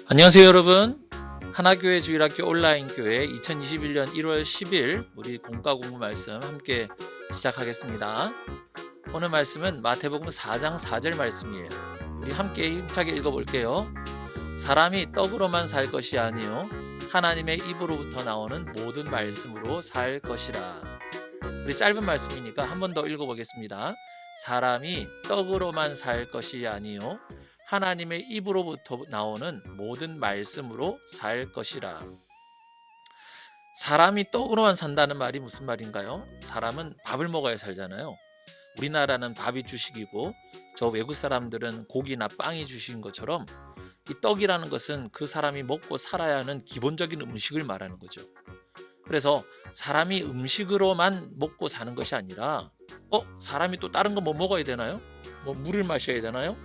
안녕하세요 여러분. 하나교회 주일학교 온라인 교회 2021년 1월 10일 우리 공과 공부 말씀 함께 시작하겠습니다. 오늘 말씀은 마태복음 4장 4절 말씀이에요. 우리 함께 힘차게 읽어볼게요. 사람이 떡으로만 살 것이 아니요 하나님의 입으로부터 나오는 모든 말씀으로 살 것이라. 우리 짧은 말씀이니까 한 번 더 읽어보겠습니다. 사람이 떡으로만 살 것이 아니요 하나님의 입으로부터 나오는 모든 말씀으로 살 것이라. 사람이 떡으로만 산다는 말이 무슨 말인가요? 사람은 밥을 먹어야 살잖아요. 우리나라는 밥이 주식이고 저 외국 사람들은 고기나 빵이 주식인 것처럼 이 떡이라는 것은 그 사람이 먹고 살아야 하는 기본적인 음식을 말하는 거죠. 그래서 사람이 음식으로만 먹고 사는 것이 아니라 사람이 또 다른 거 뭐 먹어야 되나요? 물을 마셔야 되나요?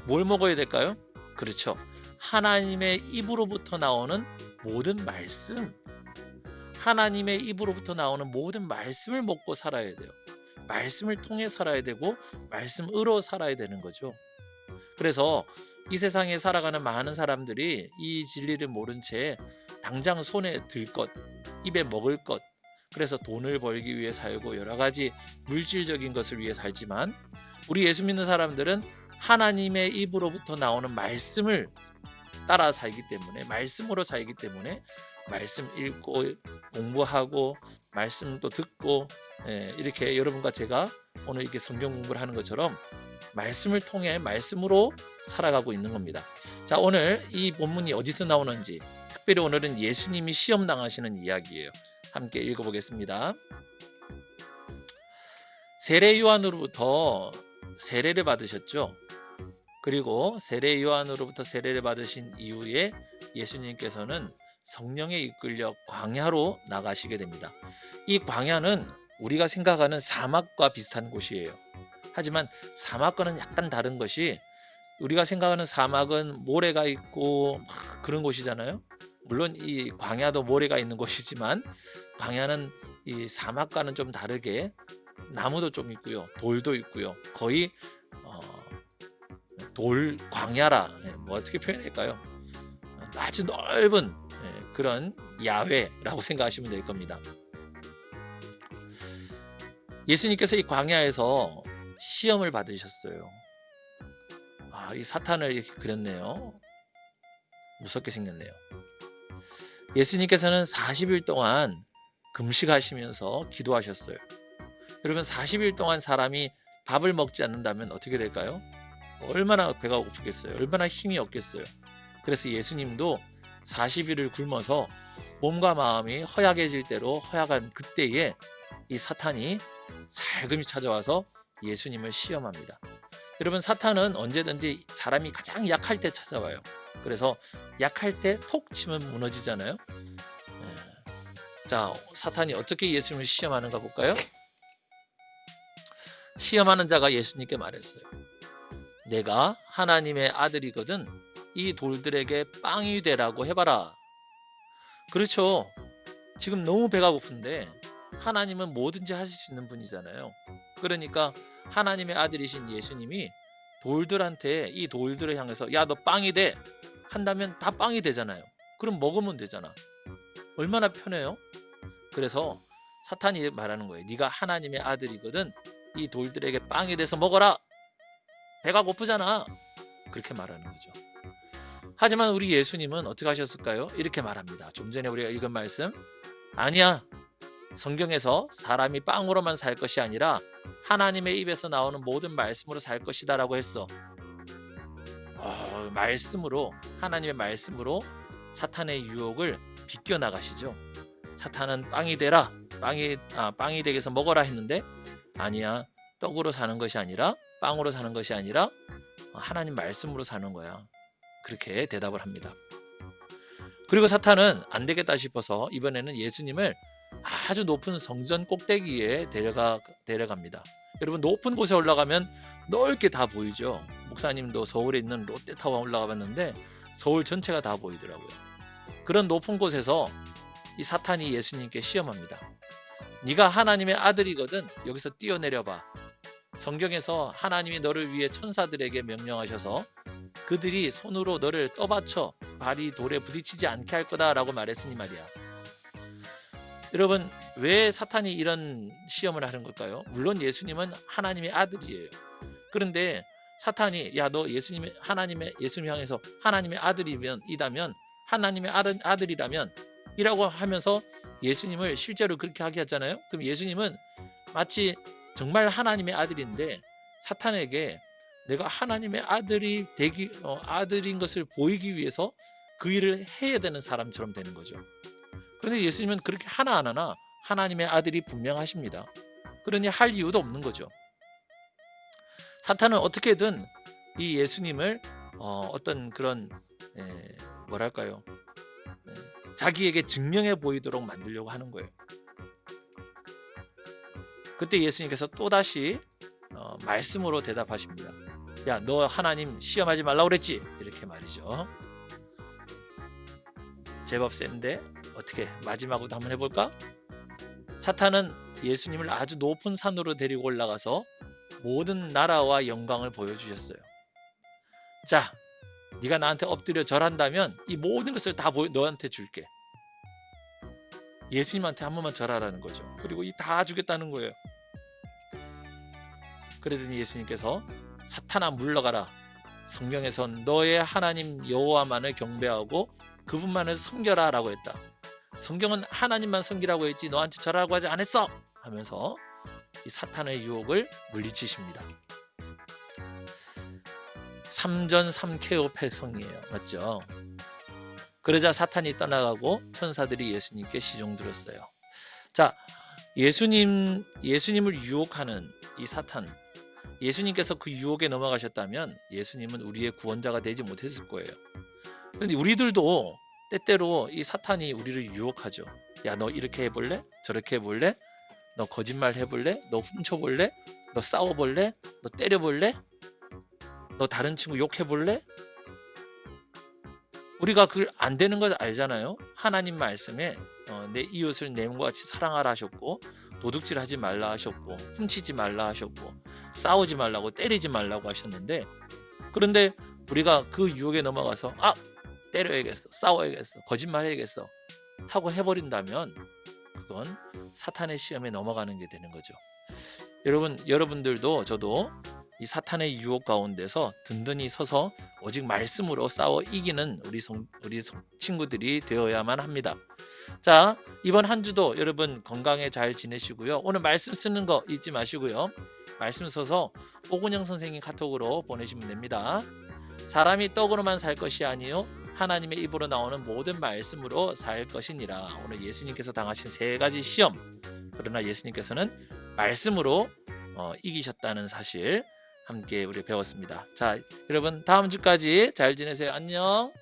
뭘 먹어야 될까요? 그렇죠. 하나님의 입으로부터 나오는 모든 말씀, 하나님의 입으로부터 나오는 모든 말씀을 먹고 살아야 돼요. 말씀을 통해 살아야 되고 말씀으로 살아야 되는 거죠. 그래서 이 세상에 살아가는 많은 사람들이 이 진리를 모른 채 당장 손에 들 것, 입에 먹을 것, 그래서 돈을 벌기 위해 살고 여러 가지 물질적인 것을 위해 살지만 우리 예수 믿는 사람들은 하나님의 입으로부터 나오는 말씀을 따라 살기 때문에, 말씀으로 살기 때문에 말씀 읽고 공부하고 말씀도 듣고 이렇게 여러분과 제가 오늘 이렇게 성경 공부를 하는 것처럼 말씀을 통해 말씀으로 살아가고 있는 겁니다. 자, 오늘 이 본문이 어디서 나오는지, 특별히 오늘은 예수님이 시험 당하시는 이야기예요. 함께 읽어보겠습니다. 세례 요한으로부터 세례를 받으셨죠. 그리고 세례 요한으로부터 세례를 받으신 이후에 예수님께서는 성령에 이끌려 광야로 나가시게 됩니다. 이 광야는 우리가 생각하는 사막과 비슷한 곳이에요. 하지만 사막과는 약간 다른 것이, 우리가 생각하는 사막은 모래가 있고 그런 곳이잖아요. 물론 이 광야도 모래가 있는 곳이지만 광야는 이 사막과는 좀 다르게 나무도 좀 있고요, 돌도 있고요, 거의 돌 광야라 어떻게 표현할까요? 아주 넓은 그런 야외라고 생각하시면 될 겁니다. 예수님께서 이 광야에서 시험을 받으셨어요. 이 사탄을 이렇게 그렸네요. 무섭게 생겼네요. 예수님께서는 40일 동안 금식하시면서 기도하셨어요. 여러분, 40일 동안 사람이 밥을 먹지 않는다면 어떻게 될까요? 얼마나 배가 고프겠어요. 얼마나 힘이 없겠어요. 그래서 예수님도 40일을 굶어서 몸과 마음이 허약해질 대로 허약한 그때에 이 사탄이 살금이 찾아와서 예수님을 시험합니다. 여러분, 사탄은 언제든지 사람이 가장 약할 때 찾아와요. 그래서 약할 때 톡 치면 무너지잖아요. 자, 사탄이 어떻게 예수님을 시험하는가 볼까요? 시험하는 자가 예수님께 말했어요. 내가 하나님의 아들이거든 이 돌들에게 빵이 되라고 해봐라. 그렇죠. 지금 너무 배가 고픈데 하나님은 뭐든지 하실 수 있는 분이잖아요. 그러니까 하나님의 아들이신 예수님이 돌들한테, 이 돌들을 향해서 야, 너 빵이 돼 한다면 다 빵이 되잖아요. 그럼 먹으면 되잖아. 얼마나 편해요? 그래서 사탄이 말하는 거예요. 네가 하나님의 아들이거든 이 돌들에게 빵이 돼서 먹어라. 배가 고프잖아. 그렇게 말하는 거죠. 하지만 우리 예수님은 어떻게 하셨을까요? 이렇게 말합니다. 좀 전에 우리가 읽은 말씀, 아니야, 성경에서 사람이 빵으로만 살 것이 아니라 하나님의 입에서 나오는 모든 말씀으로 살 것이다 라고 했어. 말씀으로, 하나님의 말씀으로 사탄의 유혹을 비껴나가시죠. 사탄은 빵이 되라, 빵이 되게 해서 먹어라 했는데, 아니야, 떡으로 사는 것이 아니라, 빵으로 사는 것이 아니라 하나님 말씀으로 사는 거야. 그렇게 대답을 합니다. 그리고 사탄은 안 되겠다 싶어서 이번에는 예수님을 아주 높은 성전 꼭대기에 데려갑니다. 여러분, 높은 곳에 올라가면 넓게 다 보이죠. 목사님도 서울에 있는 롯데타워 올라가 봤는데 서울 전체가 다 보이더라고요. 그런 높은 곳에서 이 사탄이 예수님께 시험합니다. 네가 하나님의 아들이거든 여기서 뛰어내려봐. 성경에서 하나님이 너를 위해 천사들에게 명령하셔서 그들이 손으로 너를 떠받쳐 발이 돌에 부딪히지 않게 할 거다라고 말했으니 말이야. 여러분, 왜 사탄이 이런 시험을 하는 걸까요? 물론 예수님은 하나님의 아들이에요. 그런데 사탄이 야, 너 예수님 향해서 하나님의 이다면 하나님의 아들이라면 이라고 하면서 예수님을 실제로 그렇게 하게 하잖아요. 그럼 예수님은 마치 정말 하나님의 아들인데 사탄에게 내가 하나님의 아들인 것을 보이기 위해서 그 일을 해야 되는 사람처럼 되는 거죠. 그런데 예수님은 그렇게 하나 안 하나 하나님의 아들이 분명하십니다. 그러니 할 이유도 없는 거죠. 사탄은 어떻게든 이 예수님을 어떤 그런 뭐랄까요, 자기에게 증명해 보이도록 만들려고 하는 거예요. 그때 예수님께서 또다시 말씀으로 대답하십니다. 야, 너 하나님 시험하지 말라고 그랬지? 이렇게 말이죠. 제법 센데 어떻게 마지막으로 한번 해볼까? 사탄은 예수님을 아주 높은 산으로 데리고 올라가서 모든 나라와 영광을 보여주셨어요. 자, 네가 나한테 엎드려 절한다면 이 모든 것을 다 너한테 줄게. 예수님한테 한 번만 절하라는 거죠. 그리고 이 다 주겠다는 거예요. 그러더니 예수님께서 사탄아 물러가라. 성경에선 너의 하나님 여호와만을 경배하고 그분만을 섬겨라 라고 했다. 성경은 하나님만 섬기라고 했지 너한테 절하라고 하지 않았어 하면서 이 사탄의 유혹을 물리치십니다. 3전 3KO 패성이에요. 맞죠? 그러자 사탄이 떠나가고 천사들이 예수님께 시종 들었어요. 자, 예수님을 유혹하는 이 사탄, 예수님께서 그 유혹에 넘어가셨다면 예수님은 우리의 구원자가 되지 못했을 거예요. 그런데 우리들도 때때로 이 사탄이 우리를 유혹하죠. 야, 너 이렇게 해볼래? 저렇게 해볼래? 너 거짓말 해볼래? 너 훔쳐볼래? 너 싸워볼래? 너 때려볼래? 너 다른 친구 욕해볼래? 우리가 그걸 안 되는 걸 알잖아요. 하나님 말씀에 내 이웃을 내 몸과 같이 사랑하라 하셨고, 도둑질하지 말라 하셨고, 훔치지 말라 하셨고, 싸우지 말라고, 때리지 말라고 하셨는데, 그런데 우리가 그 유혹에 넘어가서 때려야겠어, 싸워야겠어, 거짓말해야겠어 하고 해버린다면 그건 사탄의 시험에 넘어가는 게 되는 거죠. 여러분들도 저도 이 사탄의 유혹 가운데서 든든히 서서 오직 말씀으로 싸워 이기는 우리 친구들이 되어야만 합니다. 자, 이번 한 주도 여러분 건강에 잘 지내시고요. 오늘 말씀 쓰는 거 잊지 마시고요. 말씀 써서 오근영 선생님 카톡으로 보내시면 됩니다. 사람이 떡으로만 살 것이 아니요 하나님의 입으로 나오는 모든 말씀으로 살 것이니라. 오늘 예수님께서 당하신 3가지 시험, 그러나 예수님께서는 말씀으로 이기셨다는 사실 함께 우리 배웠습니다. 자, 여러분 다음 주까지 잘 지내세요. 안녕.